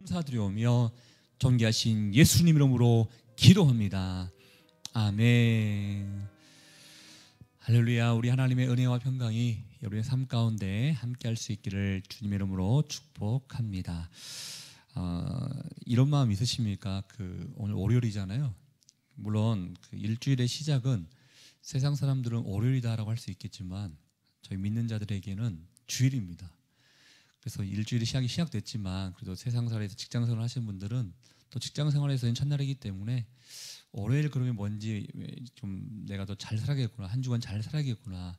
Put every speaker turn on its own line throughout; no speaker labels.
감사드리오며 존귀하신 예수님 이름으로 기도합니다. 아멘. 할렐루야. 우리 하나님의 은혜와 평강이 여러분의 삶 가운데 함께할 수 있기를 주님의 이름으로 축복합니다. 이런 마음 있으십니까? 오늘 월요일이잖아요. 물론 일주일의 시작은 세상 사람들은 월요일이다라고 할 수 있겠지만 저희 믿는 자들에게는 주일입니다. 그래서 일주일이 시작됐지만 그래도 세상생활에서 직장생활 하시는 분들은 또 직장생활에서는 첫날이기 때문에 월요일 그러면 뭔지 좀 내가 더 잘 살아야겠구나, 한 주간 잘 살아야겠구나,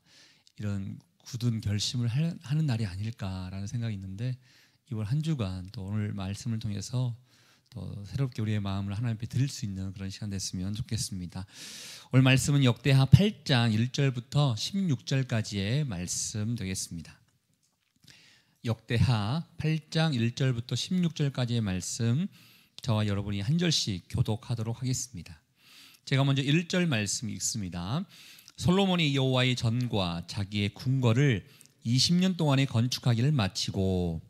이런 굳은 결심을 하는 날이 아닐까라는 생각이 있는데, 이번 한 주간 또 오늘 말씀을 통해서 또 새롭게 우리의 마음을 하나님 앞에 드릴 수 있는 그런 시간 됐으면 좋겠습니다. 오늘 말씀은 역대하 8장 1절부터 16절까지의 말씀 되겠습니다. 역대하 8장 1절부터 16절까지의 말씀, 저와 여러분이 한 절씩 교독하도록 하겠습니다. 제가 먼저 1절 말씀 읽습니다. 솔로몬이 여호와의 전과 자기의 궁궐을 20년 동안에 건축하기를 마치고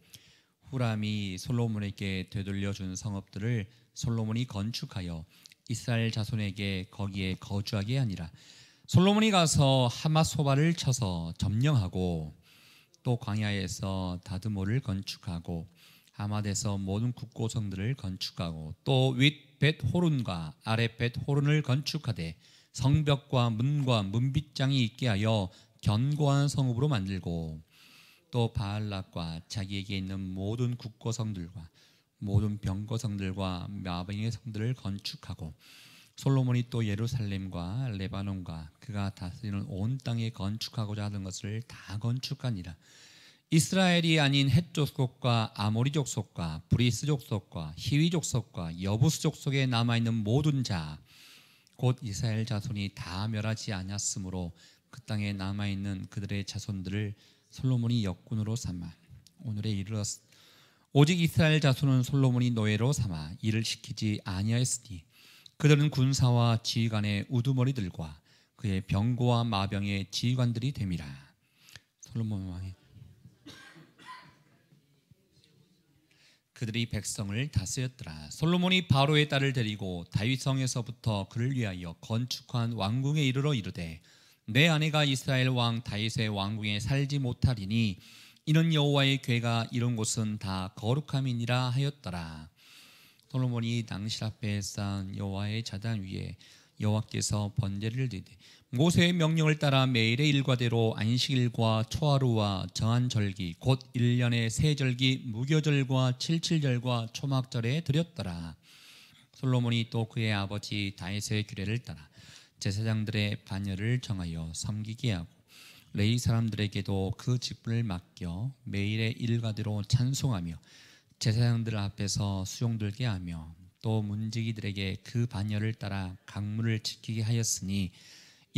후람이 솔로몬에게 되돌려준 성읍들을 솔로몬이 건축하여 이스라엘 자손에게 거기에 거주하게 하니라. 솔로몬이 가서 하마소바를 쳐서 점령하고 또 광야에서 다드모를 건축하고 하맛에서 모든 국고성들을 건축하고 또 윗 벳호른과 아래 벳호른을 건축하되 성벽과 문과 문빗장이 있게 하여 견고한 성읍으로 만들고 또 바알락과 자기에게 있는 모든 국고성들과 모든 병거성들과 마병의 성들을 건축하고 솔로몬이 또 예루살렘과 레바논과 그가 다스리는 온 땅에 건축하고자 하는 것을 다 건축하니라. 이스라엘이 아닌 헷 족속과 아모리 족속과 브리스 족속과 히위 족속과 여부스 족속에 남아있는 모든 자 곧 이스라엘 자손이 다 멸하지 아니었으므로 그 땅에 남아있는 그들의 자손들을 솔로몬이 역군으로 삼아 오늘에 이르렀. 오직 이스라엘 자손은 솔로몬이 노예로 삼아 일을 시키지 아니하였으니 그들은 군사와 지휘관의 우두머리들과 그의 병고와 마병의 지휘관들이 됨이라. 솔로몬 왕이 그들이 백성을 다스렸더라. 솔로몬이 바로의 딸을 데리고 다윗성에서부터 그를 위하여 건축한 왕궁에 이르러 이르되 내 아내가 이스라엘 왕 다윗의 왕궁에 살지 못하리니 이는 여호와의 궤가 이런 곳은 다 거룩함이니라 하였더라. 솔로몬이 낭실 앞에 쌓은 여호와의 제단 위에 여호와께서 번제를 드리되 모세의 명령을 따라 매일의 일과대로 안식일과 초하루와 정한 절기 곧 1년의 세 절기 무교절과 칠칠절과 초막절에 드렸더라. 솔로몬이 또 그의 아버지 다윗의 규례를 따라 제사장들의 반열을 정하여 섬기게 하고 레위 사람들에게도 그 직분을 맡겨 매일의 일과대로 찬송하며 제사장들 앞에서 수종 들게 하며 또 문지기들에게 그 반열을 따라 강문을 지키게 하였으니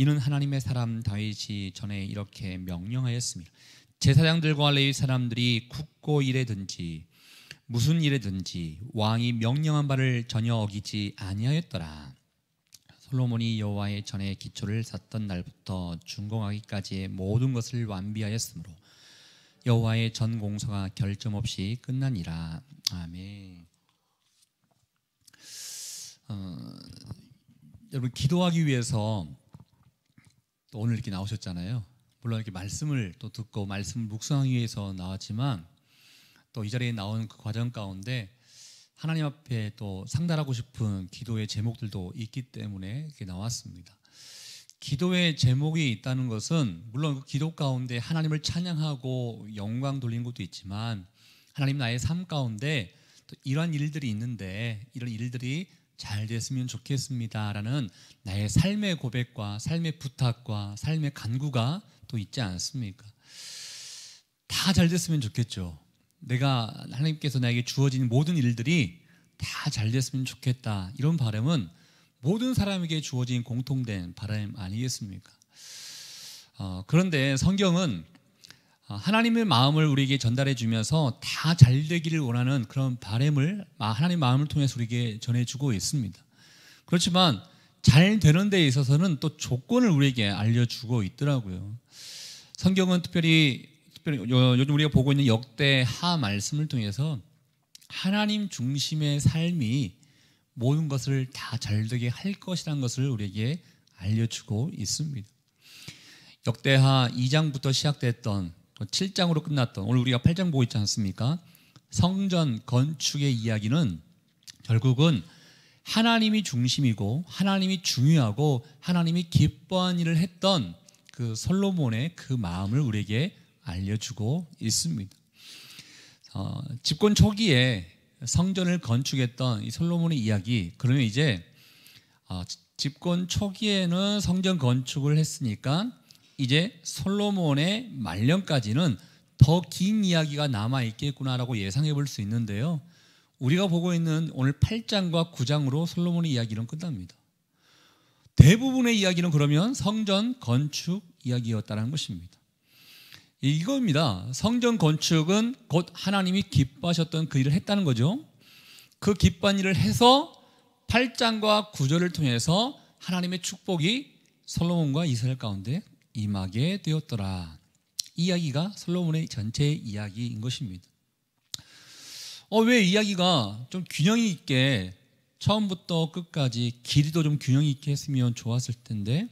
이는 하나님의 사람 다윗이 전에 이렇게 명령하였습니다. 제사장들과 레위 사람들이 국고 일에든지 무슨 일에든지 왕이 명령한 바를 전혀 어기지 아니하였더라. 솔로몬이 여호와의 전에 기초를 쌓던 날부터 준공하기까지의 모든 것을 완비하였으므로 여호와의 전 공사가 결점 없이 끝나니라. 아멘. 여러분, 기도하기 위해서 또 오늘 이렇게 나오셨잖아요. 물론 이렇게 말씀을 또 듣고 말씀을 묵상하기 위해서 나왔지만 또 이 자리에 나온 그 과정 가운데 하나님 앞에 또 상달하고 싶은 기도의 제목들도 있기 때문에 이렇게 나왔습니다. 기도의 제목이 있다는 것은 물론 그 기도 가운데 하나님을 찬양하고 영광 돌리는 것도 있지만 하나님 나의 삶 가운데 또 이러한 일들이 있는데 이런 일들이 잘 됐으면 좋겠습니다라는 나의 삶의 고백과 삶의 부탁과 삶의 간구가 또 있지 않습니까? 다 잘 됐으면 좋겠죠. 내가 하나님께서 나에게 주어진 모든 일들이 다 잘 됐으면 좋겠다, 이런 바람은 모든 사람에게 주어진 공통된 바람 아니겠습니까? 그런데 성경은 하나님의 마음을 우리에게 전달해 주면서 다 잘 되기를 원하는 그런 바람을 하나님의 마음을 통해서 우리에게 전해주고 있습니다. 그렇지만 잘 되는 데 있어서는 또 조건을 우리에게 알려주고 있더라고요. 성경은 특별히 요즘 우리가 보고 있는 역대하 말씀을 통해서 하나님 중심의 삶이 모든 것을 다 잘되게 할 것이라는 것을 우리에게 알려주고 있습니다. 역대하 2장부터 시작됐던 7장으로 끝났던, 오늘 우리가 8장 보고 있지 않습니까? 성전 건축의 이야기는 결국은 하나님이 중심이고 하나님이 중요하고 하나님이 기뻐한 일을 했던 그 솔로몬의 그 마음을 우리에게 알려주고 있습니다. 집권 초기에 성전을 건축했던 이 솔로몬의 이야기, 그러면 이제 집권 초기에는 성전 건축을 했으니까 이제 솔로몬의 말년까지는 더 긴 이야기가 남아있겠구나라고 예상해 볼 수 있는데요, 우리가 보고 있는 오늘 8장과 9장으로 솔로몬의 이야기는 끝납니다. 대부분의 이야기는 그러면 성전 건축 이야기였다는 것입니다. 이겁니다. 성전 건축은 곧 하나님이 기뻐하셨던 그 일을 했다는 거죠. 그 기뻐한 일을 해서 8장과 9절을 통해서 하나님의 축복이 솔로몬과 이스라엘 가운데 임하게 되었더라. 이 이야기가 솔로몬의 전체 이야기인 것입니다. 왜 이야기가 좀 균형 있게 처음부터 끝까지 길이도 좀 균형 있게 했으면 좋았을 텐데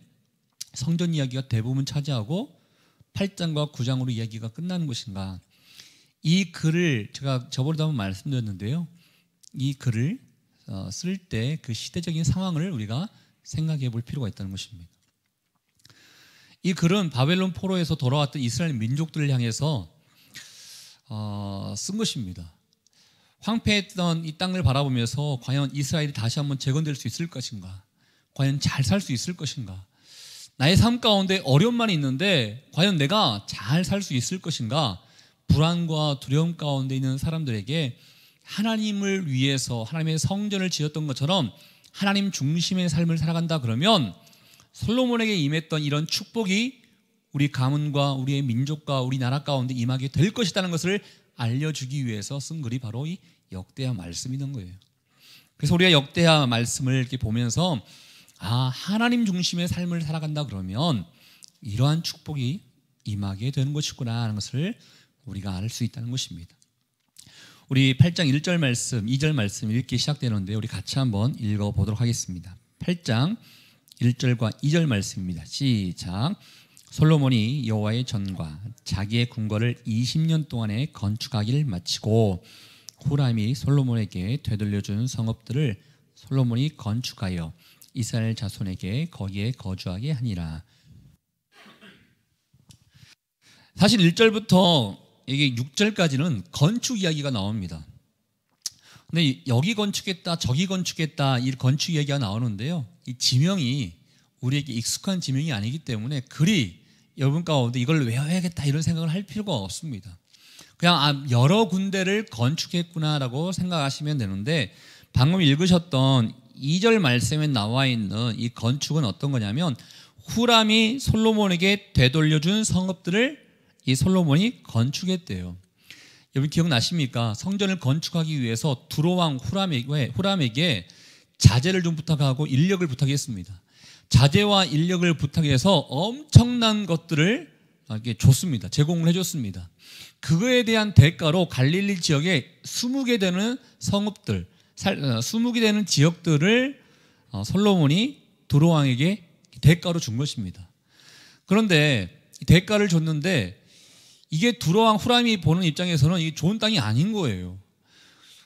성전 이야기가 대부분 차지하고 8장과 9장으로 이야기가 끝나는 것인가? 이 글을 제가 저번에도 한번 말씀드렸는데요, 이 글을 쓸 때 그 시대적인 상황을 우리가 생각해 볼 필요가 있다는 것입니다. 이 글은 바벨론 포로에서 돌아왔던 이스라엘 민족들을 향해서 쓴 것입니다. 황폐했던 이 땅을 바라보면서 과연 이스라엘이 다시 한번 재건될 수 있을 것인가? 과연 잘 살 수 있을 것인가? 나의 삶 가운데 어려움만 있는데 과연 내가 잘 살 수 있을 것인가? 불안과 두려움 가운데 있는 사람들에게 하나님을 위해서 하나님의 성전을 지었던 것처럼 하나님 중심의 삶을 살아간다 그러면 솔로몬에게 임했던 이런 축복이 우리 가문과 우리의 민족과 우리 나라 가운데 임하게 될 것이라는 것을 알려주기 위해서 쓴 글이 바로 이 역대하 말씀이던 거예요. 그래서 우리가 역대하 말씀을 이렇게 보면서 하나님 중심의 삶을 살아간다 그러면 이러한 축복이 임하게 되는 것이구나 하는 것을 우리가 알 수 있다는 것입니다. 우리 8장 1절 말씀, 2절 말씀 이렇게 시작되는데 우리 같이 한번 읽어보도록 하겠습니다. 8장 1절과 2절 말씀입니다. 시작. 솔로몬이 여호와의 전과 자기의 궁궐을 20년 동안에 건축하기를 마치고 후람이 솔로몬에게 되돌려준 성읍들을 솔로몬이 건축하여 이스라엘 자손에게 거기에 거주하게 하니라. 사실 1절부터 이게 6절까지는 건축 이야기가 나옵니다. 근데 여기 건축했다 저기 건축했다 이 건축 이야기가 나오는데요, 이 지명이 우리에게 익숙한 지명이 아니기 때문에 그리 여러분 가운데 이걸 외워야겠다 이런 생각을 할 필요가 없습니다. 그냥 여러 군데를 건축했구나라고 생각하시면 되는데, 방금 읽으셨던 2절 말씀에 나와 있는 이 건축은 어떤 거냐면 후람이 솔로몬에게 되돌려준 성읍들을 이 솔로몬이 건축했대요. 여러분 기억나십니까? 성전을 건축하기 위해서 두로왕 후람에게 자재를 좀 부탁하고 인력을 부탁했습니다. 자재와 인력을 부탁해서 엄청난 것들을 줬습니다. 제공을 해줬습니다. 그거에 대한 대가로 갈릴리 지역에 20개 되는 성읍들, 20개 되는 지역들을 솔로몬이 두로왕에게 대가로 준 것입니다. 그런데 대가를 줬는데 이게 두로왕 후람이 보는 입장에서는 이게 좋은 땅이 아닌 거예요.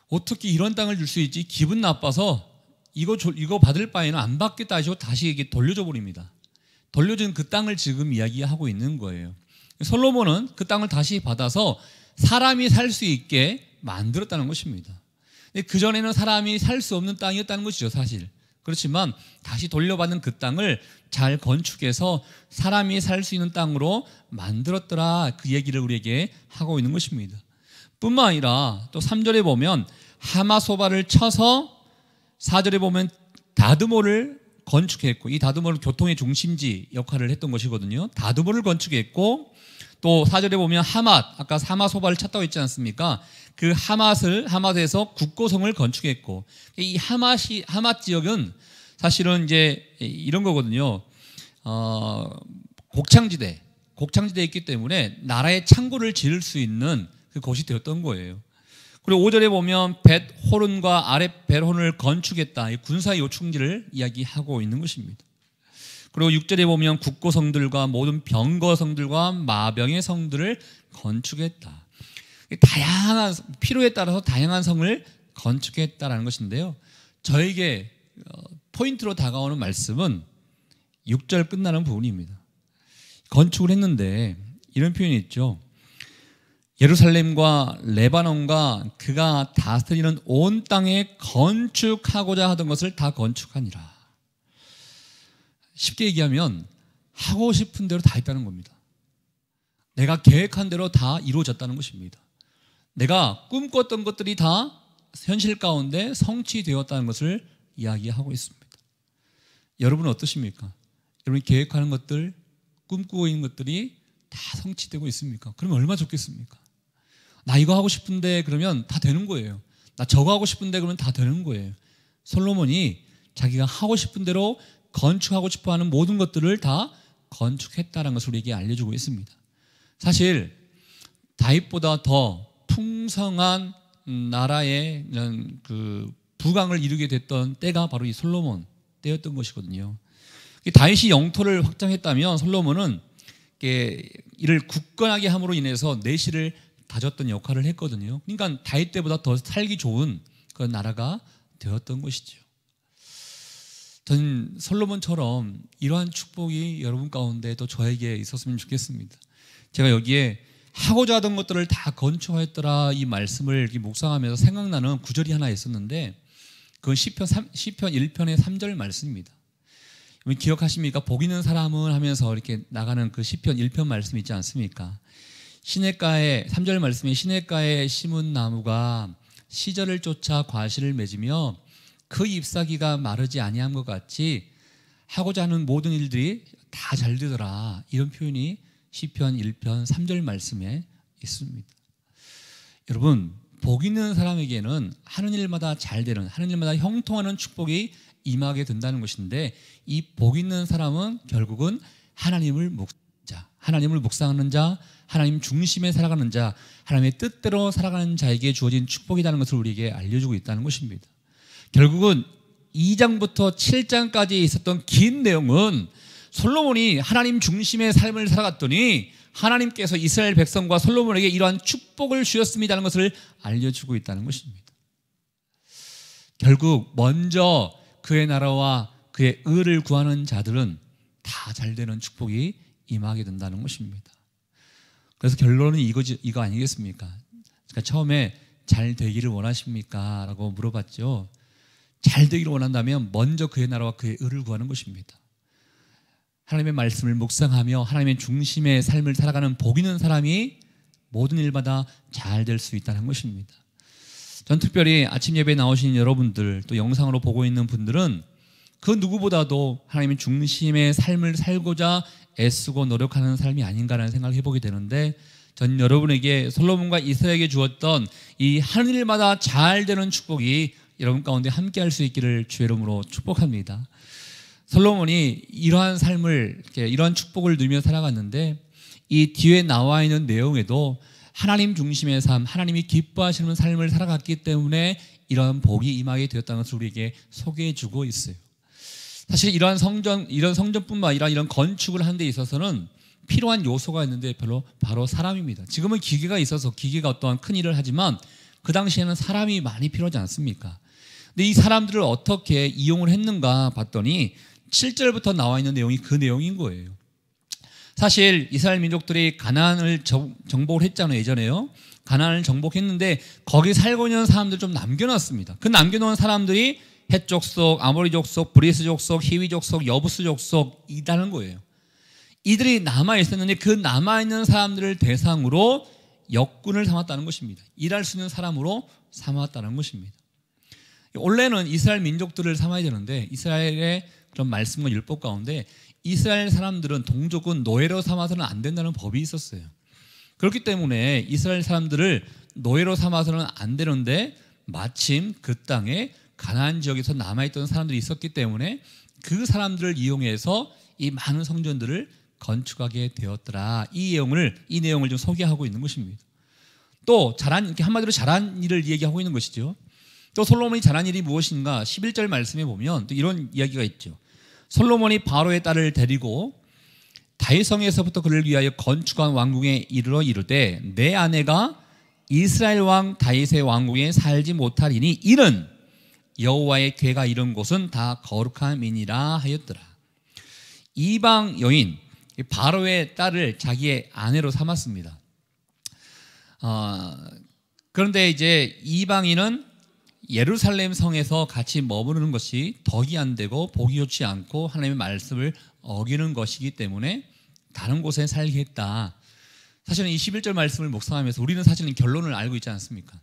어떻게 이런 땅을 줄 수 있지? 기분 나빠서 이거 받을 바에는 안 받겠다 하시고 다시 이게 돌려줘 버립니다. 돌려준 그 땅을 지금 이야기하고 있는 거예요. 솔로몬은 그 땅을 다시 받아서 사람이 살 수 있게 만들었다는 것입니다. 그전에는 사람이 살 수 없는 땅이었다는 것이죠, 사실. 그렇지만 다시 돌려받는 그 땅을 잘 건축해서 사람이 살 수 있는 땅으로 만들었더라, 그 얘기를 우리에게 하고 있는 것입니다. 뿐만 아니라 또 3절에 보면 하마소바를 쳐서, 4절에 보면 다드모를 건축했고, 이 다드모는 교통의 중심지 역할을 했던 것이거든요. 다드모를 건축했고, 또 4절에 보면 하맛, 아까 하마소바를 쳤다고 했지 않습니까? 그 하맛에서 국고성을 건축했고, 이 하맛 지역은 사실은 이제 이런 거거든요. 곡창지대에 있기 때문에 나라의 창고를 지을 수 있는 그곳이 되었던 거예요. 그리고 5절에 보면 벳호른과 아랫 벳호른을 건축했다. 군사 요충지를 이야기하고 있는 것입니다. 그리고 6절에 보면 국고성들과 모든 병거성들과 마병의 성들을 건축했다. 다양한 필요에 따라서 다양한 성을 건축했다라는 것인데요. 저에게 포인트로 다가오는 말씀은 6절 끝나는 부분입니다. 건축을 했는데 이런 표현이 있죠. 예루살렘과 레바논과 그가 다스리는 온 땅에 건축하고자 하던 것을 다 건축하니라. 쉽게 얘기하면 하고 싶은 대로 다 했다는 겁니다. 내가 계획한 대로 다 이루어졌다는 것입니다. 내가 꿈꿨던 것들이 다 현실 가운데 성취되었다는 것을 이야기하고 있습니다. 여러분은 어떠십니까? 여러분이 계획하는 것들, 꿈꾸고 있는 것들이 다 성취되고 있습니까? 그러면 얼마나 좋겠습니까? 나 이거 하고 싶은데 그러면 다 되는 거예요. 나 저거 하고 싶은데 그러면 다 되는 거예요. 솔로몬이 자기가 하고 싶은 대로 건축하고 싶어하는 모든 것들을 다 건축했다는 것을 우리에게 알려주고 있습니다. 사실 다윗보다 더 풍성한 나라의 그 부강을 이루게 됐던 때가 바로 이 솔로몬 때였던 것이거든요. 다윗이 영토를 확장했다면 솔로몬은 이를 굳건하게 함으로 인해서 내실을 다졌던 역할을 했거든요. 그러니까 다윗 때보다 더 살기 좋은 그런 나라가 되었던 것이죠. 전 솔로몬처럼 이러한 축복이 여러분 가운데 또 저에게 있었으면 좋겠습니다. 제가 여기에 하고자 하던 것들을 다 건축하였더라 이 말씀을 이렇게 묵상하면서 생각나는 구절이 하나 있었는데 그건 시편 1편의 3절 말씀입니다. 기억하십니까? 복 있는 사람은 하면서 이렇게 나가는 그 시편 1편 말씀 있지 않습니까? 시냇가에 3절 말씀에 시냇가에 심은 나무가 시절을 쫓아 과실을 맺으며 그 잎사귀가 마르지 아니한 것 같이 하고자 하는 모든 일들이 다 잘 되더라. 이런 표현이 시편 1편 3절 말씀에 있습니다. 여러분, 복 있는 사람에게는 하는 일마다 잘 되는, 하는 일마다 형통하는 축복이 임하게 된다는 것인데 이 복 있는 사람은 결국은 하나님을 묵상하는 자, 하나님 중심에 살아가는 자, 하나님의 뜻대로 살아가는 자에게 주어진 축복이라는 것을 우리에게 알려주고 있다는 것입니다. 결국은 2장부터 7장까지 있었던 긴 내용은 솔로몬이 하나님 중심의 삶을 살아갔더니 하나님께서 이스라엘 백성과 솔로몬에게 이러한 축복을 주셨습니다는 것을 알려주고 있다는 것입니다. 결국 먼저 그의 나라와 그의 의를 구하는 자들은 다 잘되는 축복이 임하게 된다는 것입니다. 그래서 결론은 이거 아니겠습니까? 그러니까 처음에 잘 되기를 원하십니까? 라고 물어봤죠. 잘 되기를 원한다면 먼저 그의 나라와 그의 의를 구하는 것입니다. 하나님의 말씀을 묵상하며 하나님의 중심의 삶을 살아가는 복 있는 사람이 모든 일마다 잘 될 수 있다는 것입니다. 전 특별히 아침 예배에 나오신 여러분들 또 영상으로 보고 있는 분들은 그 누구보다도 하나님의 중심의 삶을 살고자 애쓰고 노력하는 삶이 아닌가라는 생각을 해보게 되는데 전 여러분에게 솔로몬과 이스라엘에게 주었던 이 하는 일마다 잘 되는 축복이 여러분 가운데 함께 할 수 있기를 주의 이름으로 축복합니다. 솔로몬이 이러한 삶을 이러한 축복을 누리며 살아갔는데 이 뒤에 나와 있는 내용에도 하나님 중심의 삶, 하나님이 기뻐하시는 삶을 살아갔기 때문에 이러한 복이 임하게 되었다는 것을 우리에게 소개해 주고 있어요. 사실 이러한 성전뿐만 아니라 이런 건축을 하는 데 있어서는 필요한 요소가 있는데 바로 사람입니다. 지금은 기계가 있어서 기계가 어떠한 큰 일을 하지만 그 당시에는 사람이 많이 필요하지 않습니까? 근데 이 사람들을 어떻게 이용을 했는가 봤더니 7절부터 나와 있는 내용이 그 내용인 거예요. 사실 이스라엘 민족들이 가나안을 정복을 했잖아요. 예전에요. 가나안을 정복했는데 거기 살고 있는 사람들 좀 남겨놨습니다. 그 남겨놓은 사람들이 헷 족속, 아모리 족속, 브리스 족속, 히위 족속, 여부스 족속이라는 거예요. 이들이 남아있었는데 그 남아있는 사람들을 대상으로 역군을 삼았다는 것입니다. 일할 수 있는 사람으로 삼았다는 것입니다. 원래는 이스라엘 민족들을 삼아야 되는데 이스라엘의 그런 말씀과 율법 가운데 이스라엘 사람들은 동족은 노예로 삼아서는 안 된다는 법이 있었어요. 그렇기 때문에 이스라엘 사람들을 노예로 삼아서는 안 되는데 마침 그 땅에 가나안 지역에서 남아있던 사람들이 있었기 때문에 그 사람들을 이용해서 이 많은 성전들을 건축하게 되었더라. 이 내용을 좀 소개하고 있는 것입니다. 또 잘한, 이렇게 한마디로 잘한 일을 얘기하고 있는 것이죠. 또 솔로몬이 잘한 일이 무엇인가? 11절 말씀에 보면 또 이런 이야기가 있죠. 솔로몬이 바로의 딸을 데리고 다윗성에서부터 그를 위하여 건축한 왕궁에 이르러 이르되 내 아내가 이스라엘 왕 다윗의 왕궁에 살지 못하리니 이는 여호와의 궤가 이른 곳은 다 거룩함이니라 하였더라. 이방 여인 바로의 딸을 자기의 아내로 삼았습니다. 그런데 이제 이방인은 예루살렘 성에서 같이 머무르는 것이 덕이 안 되고 복이 좋지 않고 하나님의 말씀을 어기는 것이기 때문에 다른 곳에 살게 했다. 사실은 이 11절 말씀을 묵상하면서 우리는 사실은 결론을 알고 있지 않습니까?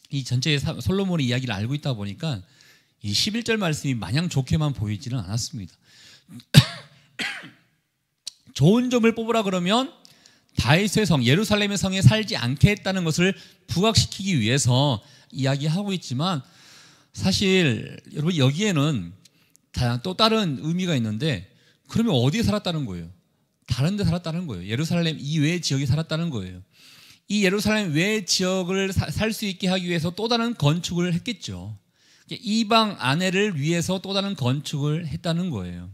이 전체의 솔로몬의 이야기를 알고 있다 보니까 이 11절 말씀이 마냥 좋게만 보이지는 않았습니다. 좋은 점을 뽑으라 그러면 다윗의 성, 예루살렘의 성에 살지 않게 했다는 것을 부각시키기 위해서 이야기하고 있지만 사실 여러분 여기에는 또 다른 의미가 있는데 그러면 어디에 살았다는 거예요? 다른 데 살았다는 거예요. 예루살렘 이외의 지역에 살았다는 거예요. 이 예루살렘 외의 지역을 살 수 있게 하기 위해서 또 다른 건축을 했겠죠. 이방 아내를 위해서 또 다른 건축을 했다는 거예요.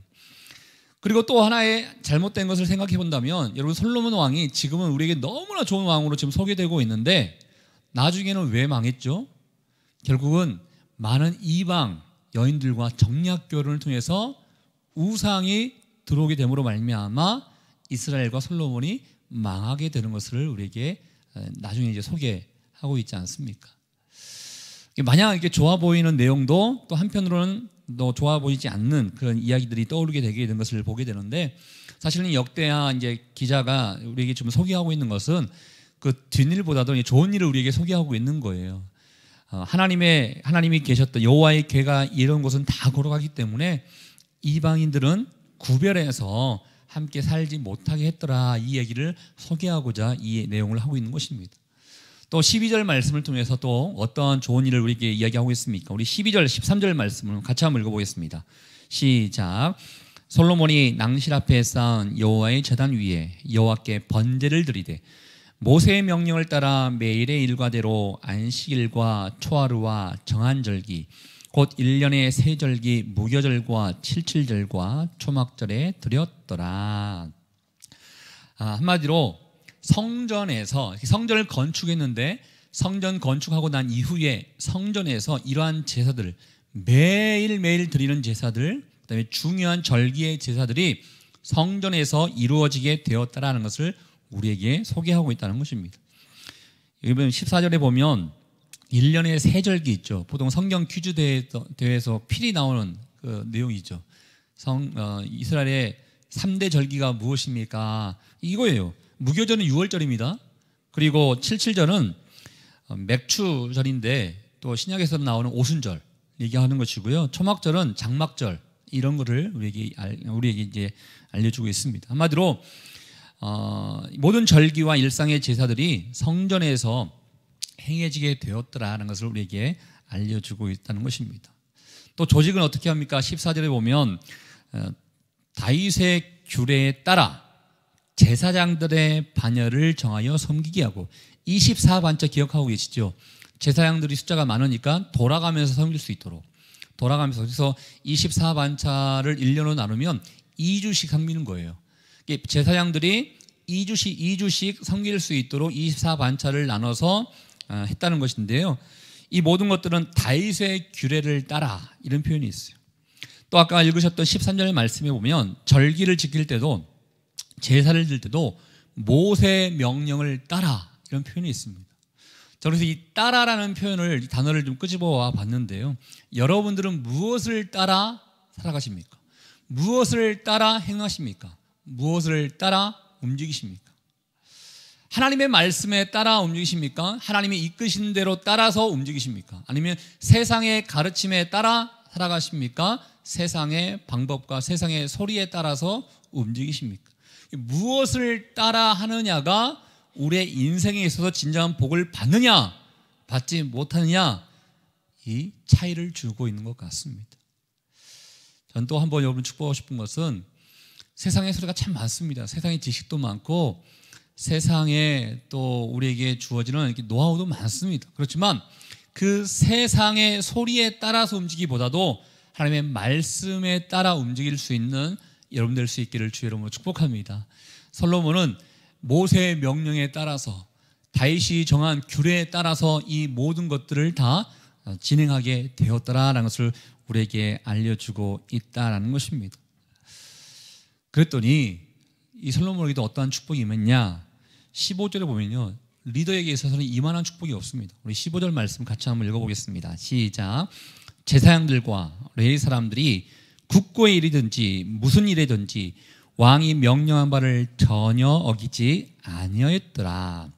그리고 또 하나의 잘못된 것을 생각해 본다면 여러분 솔로몬 왕이 지금은 우리에게 너무나 좋은 왕으로 지금 소개되고 있는데 나중에는 왜 망했죠? 결국은 많은 이방 여인들과 정략 결혼을 통해서 우상이 들어오게 됨으로 말미암아 이스라엘과 솔로몬이 망하게 되는 것을 우리에게 나중에 이제 소개하고 있지 않습니까? 마냥 이렇게 좋아 보이는 내용도 또 한편으로는 또 좋아 보이지 않는 그런 이야기들이 떠오르게 되게 된 것을 보게 되는데 사실은 역대하 이제 기자가 우리에게 좀 소개하고 있는 것은 그 뒷일보다도 좋은 일을 우리에게 소개하고 있는 거예요. 하나님이 계셨던 여호와의 궤가 이런 곳은 다 걸어가기 때문에 이방인들은 구별해서 함께 살지 못하게 했더라. 이 얘기를 소개하고자 이 내용을 하고 있는 것입니다. 또 12절 말씀을 통해서 또 어떤 좋은 일을 우리에게 이야기하고 있습니까? 우리 12절, 13절 말씀을 같이 한번 읽어보겠습니다. 시작. 솔로몬이 낭실 앞에 쌓은 여호와의 제단 위에 여호와께 번제를 드리되 모세의 명령을 따라 매일의 일과대로 안식일과 초하루와 정한절기 곧 1년의 세 절기 무교절과 칠칠절과 초막절에 드렸더라. 한마디로 성전에서 성전을 건축했는데 성전 건축하고 난 이후에 성전에서 이러한 제사들 매일매일 드리는 제사들 그다음에 중요한 절기의 제사들이 성전에서 이루어지게 되었다라는 것을 우리에게 소개하고 있다는 것입니다. 여기 보면 14절에 보면 1년에 세 절기 있죠. 보통 성경 퀴즈 대회에서 필히 나오는 그 내용이죠. 이스라엘의 3대 절기가 무엇입니까? 이거예요. 무교절은 6월절입니다. 그리고 칠칠절은 맥추절인데 또 신약에서 나오는 오순절 얘기하는 것이고요. 초막절은 장막절 이런 거를 우리에게 이제 알려주고 있습니다. 한마디로 모든 절기와 일상의 제사들이 성전에서 행해지게 되었더라는 것을 우리에게 알려주고 있다는 것입니다. 또 조직은 어떻게 합니까? 14절에 보면 다윗의 규례에 따라 제사장들의 반열을 정하여 섬기게 하고 24반차 기억하고 계시죠? 제사장들이 숫자가 많으니까 돌아가면서 섬길 수 있도록 돌아가면서 그래서 24반차를 1년으로 나누면 2주씩 섬기는 거예요. 제사장들이 2주씩 섬길 수 있도록 24반차를 나눠서 했다는 것인데요. 이 모든 것들은 다윗의 규례를 따라 이런 표현이 있어요. 또 아까 읽으셨던 13절 말씀에 보면 절기를 지킬 때도 제사를 드릴 때도 모세의 명령을 따라 이런 표현이 있습니다. 그래서 이 따라라는 표현을 이 단어를 좀 끄집어와 봤는데요. 여러분들은 무엇을 따라 살아가십니까? 무엇을 따라 행하십니까? 무엇을 따라 움직이십니까? 하나님의 말씀에 따라 움직이십니까? 하나님이 이끄신 대로 따라서 움직이십니까? 아니면 세상의 가르침에 따라 살아가십니까? 세상의 방법과 세상의 소리에 따라서 움직이십니까? 무엇을 따라 하느냐가 우리의 인생에 있어서 진정한 복을 받느냐 받지 못하느냐 이 차이를 주고 있는 것 같습니다. 저는 또 한번 여러분 축복하고 싶은 것은 세상의 소리가 참 많습니다. 세상의 지식도 많고 세상에 또 우리에게 주어지는 이렇게 노하우도 많습니다. 그렇지만 그 세상의 소리에 따라서 움직이기보다도 하나님의 말씀에 따라 움직일 수 있는 여러분 될 수 있기를 주의 이름으로 축복합니다. 솔로몬은 모세의 명령에 따라서 다윗이 정한 규례에 따라서 이 모든 것들을 다 진행하게 되었더라라는 것을 우리에게 알려주고 있다라는 것입니다. 그랬더니 이 솔로몬에게도 어떠한 축복이 임했냐? 15절에 보면요, 리더에게 있어서는 이만한 축복이 없습니다. 우리 15절 말씀 같이 한번 읽어보겠습니다. 시작. 제사장들과 레위 사람들이 국고의 일이든지 무슨 일이든지 왕이 명령한 바를 전혀 어기지 아니하였더라.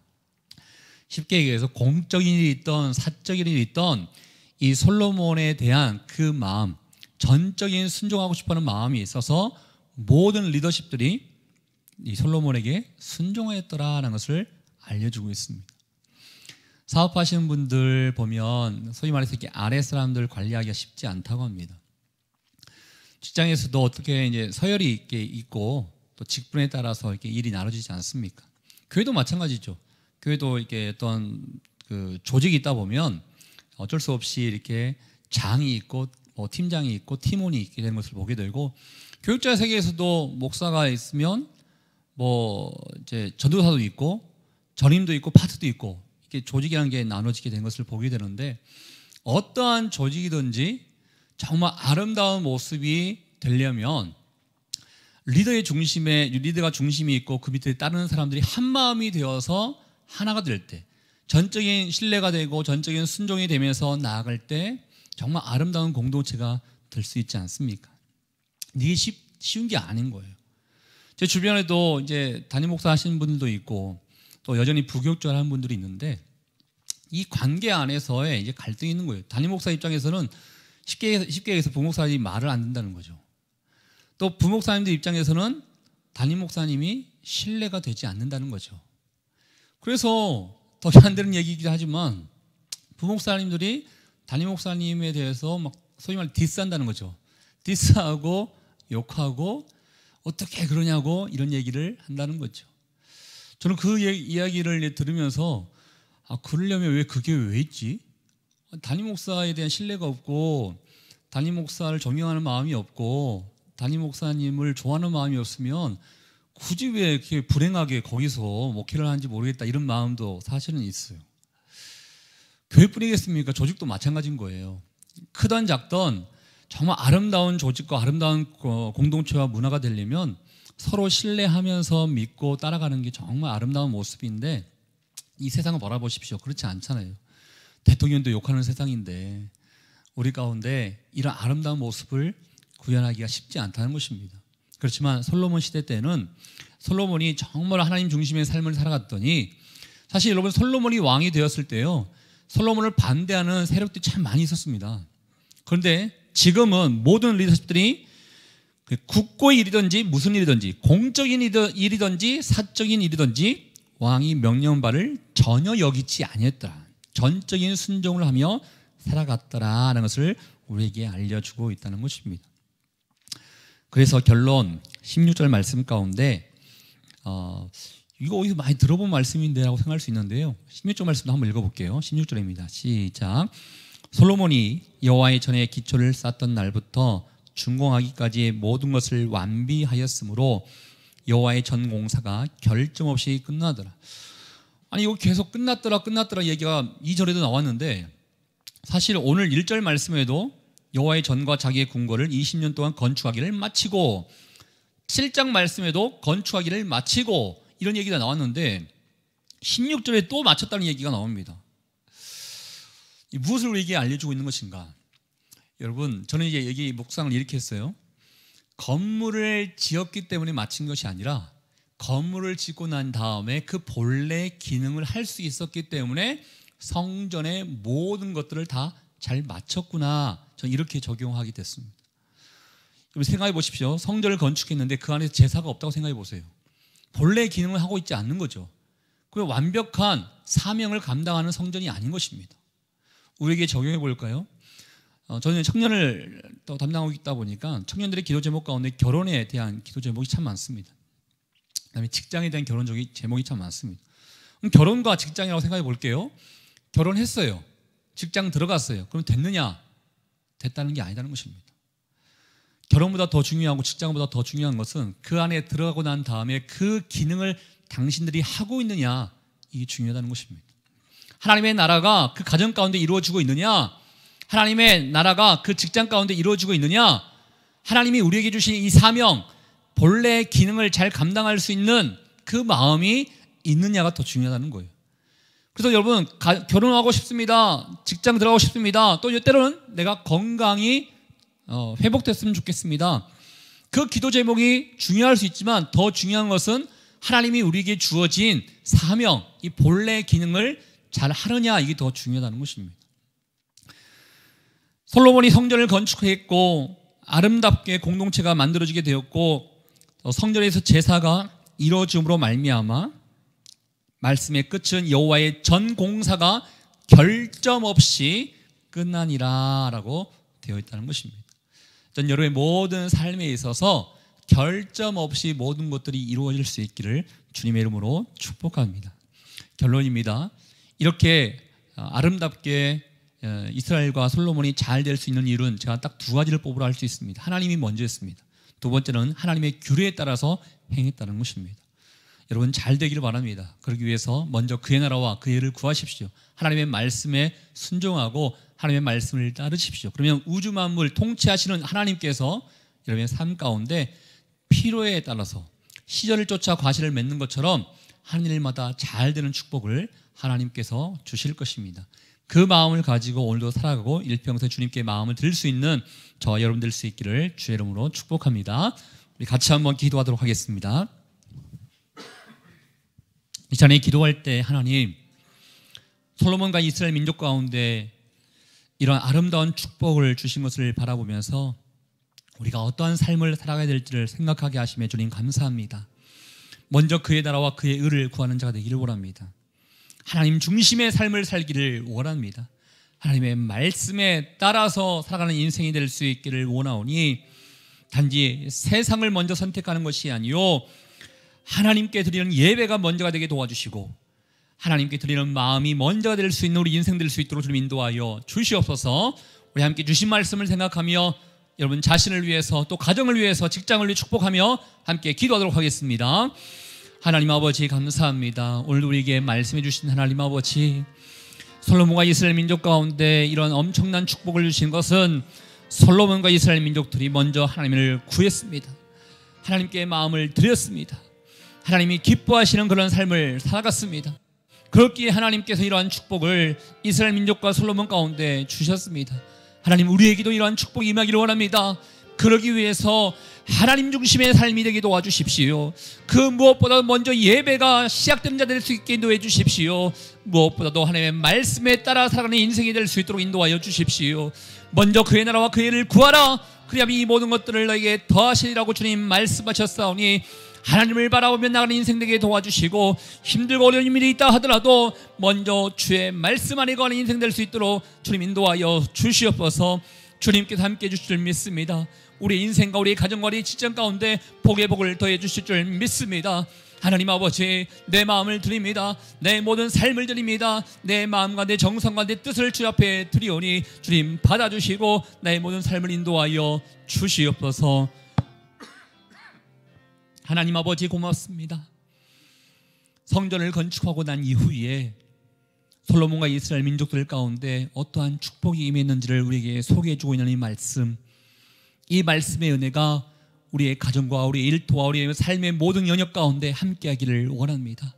쉽게 얘기해서 공적인 일이 있던 사적인 일이 있던 이 솔로몬에 대한 그 마음, 전적인 순종하고 싶어하는 마음이 있어서 모든 리더십들이 이 솔로몬에게 순종하였더라라는 것을 알려주고 있습니다. 사업하시는 분들 보면 소위 말해서 이렇게 아래 사람들 관리하기가 쉽지 않다고 합니다. 직장에서도 어떻게 이제 서열이 이렇게 있고 또 직분에 따라서 이렇게 일이 나눠지지 않습니까? 교회도 마찬가지죠. 교회도 이렇게 어떤 그 조직이 있다 보면 어쩔 수 없이 이렇게 장이 있고 팀장이 있고 팀원이 있게 되는 것을 보게 되고, 교육자 세계에서도 목사가 있으면 뭐 이제 전도사도 있고 전임도 있고 파트도 있고 이렇게 조직이라는 게 나눠지게 된 것을 보게 되는데, 어떠한 조직이든지 정말 아름다운 모습이 되려면 리더가 중심이 있고 그 밑에 따르는 사람들이 한 마음이 되어서 하나가 될 때, 전적인 신뢰가 되고 전적인 순종이 되면서 나아갈 때 정말 아름다운 공동체가 될 수 있지 않습니까? 이게 쉬운 게 아닌 거예요. 제 주변에도 이제 담임 목사 하시는 분들도 있고 또 여전히 부교육자 하는 분들이 있는데, 이 관계 안에서의 이제 갈등이 있는 거예요. 담임 목사 입장에서는 쉽게 얘기해서 부목사님이 말을 안 듣는다는 거죠. 또 부목사님들 입장에서는 담임 목사님이 신뢰가 되지 않는다는 거죠. 그래서 더 안 되는 얘기이기도 하지만 부목사님들이 담임 목사님에 대해서 막 소위 말해 디스한다는 거죠. 디스하고 욕하고 어떻게 그러냐고 이런 얘기를 한다는 거죠. 저는 그 이야기를 들으면서 그러려면 왜 그게 왜 있지? 담임 목사에 대한 신뢰가 없고 담임 목사를 존경하는 마음이 없고 담임 목사님을 좋아하는 마음이 없으면 굳이 왜 이렇게 불행하게 거기서 목회를 하는지 모르겠다 이런 마음도 사실은 있어요. 교회뿐이겠습니까? 조직도 마찬가지인 거예요. 크던 작던 정말 아름다운 조직과 아름다운 공동체와 문화가 되려면 서로 신뢰하면서 믿고 따라가는 게 정말 아름다운 모습인데, 이 세상을 바라보십시오. 그렇지 않잖아요. 대통령도 욕하는 세상인데 우리 가운데 이런 아름다운 모습을 구현하기가 쉽지 않다는 것입니다. 그렇지만 솔로몬 시대 때는 솔로몬이 정말 하나님 중심의 삶을 살아갔더니, 사실 여러분 솔로몬이 왕이 되었을 때요, 솔로몬을 반대하는 세력들이 참 많이 있었습니다. 그런데 지금은 모든 리더십들이 국고의 일이든지 무슨 일이든지 공적인 일이든지 사적인 일이든지 왕이 명령 바를 전혀 여기지 아니했더라. 전적인 순종을 하며 살아갔더라라는 것을 우리에게 알려주고 있다는 것입니다. 그래서 결론 16절 말씀 가운데 이거 어디서 많이 들어본 말씀인데 라고 생각할 수 있는데요, 16절 말씀도 한번 읽어볼게요. 16절입니다. 시작. 솔로몬이 여호와의 전에 기초를 쌓던 날부터 준공하기까지의 모든 것을 완비하였으므로 여호와의 전 공사가 결점 없이 끝나더라. 아니 이거 계속 끝났더라 얘기가 2절에도 나왔는데, 사실 오늘 1절 말씀에도 여호와의 전과 자기의 궁궐을 20년 동안 건축하기를 마치고, 7장 말씀에도 건축하기를 마치고 이런 얘기가 나왔는데 16절에 또 마쳤다는 얘기가 나옵니다. 무엇을 우리에게 알려주고 있는 것인가? 여러분, 저는 이제 여기 묵상을 이렇게 했어요. 건물을 지었기 때문에 마친 것이 아니라 건물을 짓고 난 다음에 그 본래 기능을 할 수 있었기 때문에 성전의 모든 것들을 다 잘 마쳤구나, 저는 이렇게 적용하게 됐습니다. 생각해 보십시오. 성전을 건축했는데 그 안에서 제사가 없다고 생각해 보세요. 본래 기능을 하고 있지 않는 거죠. 그 완벽한 사명을 감당하는 성전이 아닌 것입니다. 우리에게 적용해 볼까요? 저는 청년을 또 담당하고 있다 보니까 청년들의 기도 제목 가운데 결혼에 대한 기도 제목이 참 많습니다. 그다음에 직장에 대한 결혼 제목이 참 많습니다. 그럼 결혼과 직장이라고 생각해 볼게요. 결혼했어요. 직장 들어갔어요. 그럼 됐느냐? 됐다는 게 아니다는 것입니다. 결혼보다 더 중요하고 직장보다 더 중요한 것은 그 안에 들어가고 난 다음에 그 기능을 당신들이 하고 있느냐, 이게 중요하다는 것입니다. 하나님의 나라가 그 가정 가운데 이루어지고 있느냐, 하나님의 나라가 그 직장 가운데 이루어지고 있느냐, 하나님이 우리에게 주신 이 사명, 본래의 기능을 잘 감당할 수 있는 그 마음이 있느냐가 더 중요하다는 거예요. 그래서 여러분, 결혼하고 싶습니다, 직장 들어가고 싶습니다, 또 때로는 내가 건강이 회복됐으면 좋겠습니다. 그 기도 제목이 중요할 수 있지만 더 중요한 것은 하나님이 우리에게 주어진 사명, 이 본래의 기능을 잘 하느냐, 이게 더 중요하다는 것입니다. 솔로몬이 성전을 건축했고 아름답게 공동체가 만들어지게 되었고 성전에서 제사가 이루어짐으로 말미암아 말씀의 끝은 여호와의 전 공사가 결점 없이 끝나니라 라고 되어 있다는 것입니다. 전 여러분의 모든 삶에 있어서 결점 없이 모든 것들이 이루어질 수 있기를 주님의 이름으로 축복합니다. 결론입니다. 이렇게 아름답게 이스라엘과 솔로몬이 잘 될 수 있는 일은 제가 딱 두 가지를 뽑으라 할 수 있습니다. 하나님이 먼저 했습니다. 두 번째는 하나님의 규례에 따라서 행했다는 것입니다. 여러분, 잘 되기를 바랍니다. 그러기 위해서 먼저 그의 나라와 그의 의를 구하십시오. 하나님의 말씀에 순종하고 하나님의 말씀을 따르십시오. 그러면 우주 만물 통치하시는 하나님께서 여러분의 삶 가운데 필요에 따라서 시절을 쫓아 과실을 맺는 것처럼 하는 일마다 잘 되는 축복을 하나님께서 주실 것입니다. 그 마음을 가지고 오늘도 살아가고 일평생 주님께 마음을 드릴 수 있는 저와 여러분 될 수 있기를 주의 이름으로 축복합니다. 우리 같이 한번 기도하도록 하겠습니다. 이 시간에 기도할 때 하나님, 솔로몬과 이스라엘 민족 가운데 이런 아름다운 축복을 주신 것을 바라보면서 우리가 어떠한 삶을 살아가야 될지를 생각하게 하심에 주님 감사합니다. 먼저 그의 나라와 그의 의를 구하는 자가 되기를 원합니다. 하나님 중심의 삶을 살기를 원합니다. 하나님의 말씀에 따라서 살아가는 인생이 될 수 있기를 원하오니 단지 세상을 먼저 선택하는 것이 아니요 하나님께 드리는 예배가 먼저가 되게 도와주시고 하나님께 드리는 마음이 먼저가 될 수 있는 우리 인생 될 수 있도록 좀 인도하여 주시옵소서. 우리 함께 주신 말씀을 생각하며 여러분 자신을 위해서 또 가정을 위해서 직장을 위해 축복하며 함께 기도하도록 하겠습니다. 하나님 아버지 감사합니다. 오늘 우리에게 말씀해 주신 하나님 아버지, 솔로몬과 이스라엘 민족 가운데 이런 엄청난 축복을 주신 것은 솔로몬과 이스라엘 민족들이 먼저 하나님을 구했습니다. 하나님께 마음을 드렸습니다. 하나님이 기뻐하시는 그런 삶을 살아갔습니다. 그렇기에 하나님께서 이러한 축복을 이스라엘 민족과 솔로몬 가운데 주셨습니다. 하나님, 우리에게도 이러한 축복이 임하기를 원합니다. 그러기 위해서 하나님 중심의 삶이 되게 도와주십시오. 그 무엇보다 먼저 예배가 시작된 자 될 수 있게 인도해 주십시오. 무엇보다도 하나님의 말씀에 따라 살아가는 인생이 될 수 있도록 인도하여 주십시오. 먼저 그의 나라와 그의 의를 구하라. 그리하면 이 모든 것들을 너에게 더하시리라고 주님 말씀하셨사오니 하나님을 바라보며 나가는 인생 되게 도와주시고 힘들고 어려운 일이 있다 하더라도 먼저 주의 말씀 안에 거하는 인생 될 수 있도록 주님 인도하여 주시옵소서. 주님께서 함께 해주실 줄 믿습니다. 우리 인생과 우리 가정과 우리 직장 가운데 복의 복을 더해 주실 줄 믿습니다. 하나님 아버지, 내 마음을 드립니다. 내 모든 삶을 드립니다. 내 마음과 내 정성과 내 뜻을 주 앞에 드리오니 주님 받아주시고 나의 모든 삶을 인도하여 주시옵소서. 하나님 아버지 고맙습니다. 성전을 건축하고 난 이후에 솔로몬과 이스라엘 민족들 가운데 어떠한 축복이 임했는지를 우리에게 소개해주고 있는 이 말씀, 이 말씀의 은혜가 우리의 가정과 우리의 일터와 우리의 삶의 모든 영역 가운데 함께하기를 원합니다.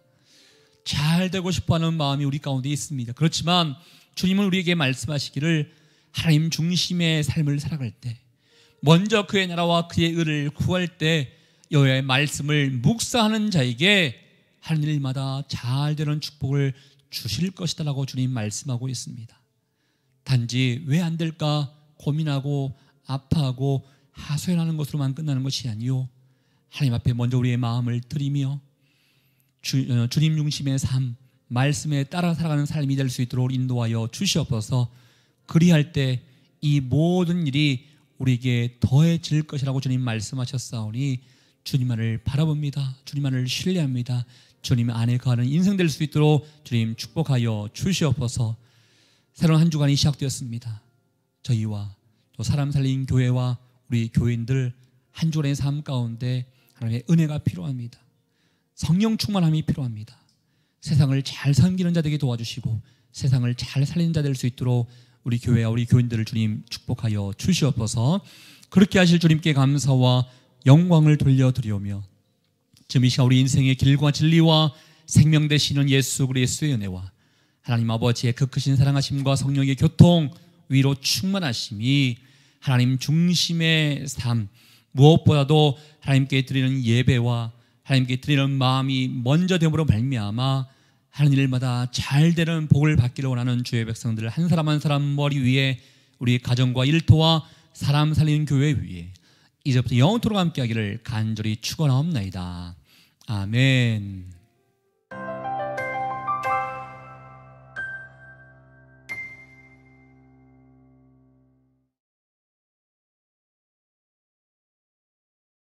잘 되고 싶어하는 마음이 우리 가운데 있습니다. 그렇지만 주님은 우리에게 말씀하시기를 하나님 중심의 삶을 살아갈 때, 먼저 그의 나라와 그의 의를 구할 때 여호와의 말씀을 묵상하는 자에게 하는 일마다 잘 되는 축복을 주실 것이다 라고 주님 말씀하고 있습니다. 단지 왜 안 될까 고민하고 아파하고 하소연하는 것으로만 끝나는 것이 아니요, 하나님 앞에 먼저 우리의 마음을 드리며 주님 중심의 삶, 말씀에 따라 살아가는 삶이 될 수 있도록 인도하여 주시옵소서. 그리할 때 이 모든 일이 우리에게 더해질 것이라고 주님 말씀하셨사오니 주님만을 바라봅니다. 주님만을 신뢰합니다. 주님 안에 거하는 인생 될 수 있도록 주님 축복하여 주시옵소서. 새로운 한 주간이 시작되었습니다. 저희와 또 사람 살린 교회와 우리 교인들 한 주간의 삶 가운데 하나님의 은혜가 필요합니다. 성령 충만함이 필요합니다. 세상을 잘 섬기는 자 되게 도와주시고 세상을 잘 살리는 자 될 수 있도록 우리 교회와 우리 교인들을 주님 축복하여 주시옵소서. 그렇게 하실 주님께 감사와 영광을 돌려드리오며 지금 이 시간 우리 인생의 길과 진리와 생명 되시는 예수 그리스도의 은혜와 하나님 아버지의 그 크신 사랑하심과 성령의 교통 위로 충만하심이 하나님 중심의 삶, 무엇보다도 하나님께 드리는 예배와 하나님께 드리는 마음이 먼저 됨으로 말미암아 하는 일마다 잘 되는 복을 받기를 원하는 주의 백성들 한 사람 한 사람 머리 위에 우리 가정과 일터와 사람 살리는 교회 위에 이제부터 영원토록 함께하기를 간절히 축원하옵나이다. 아멘.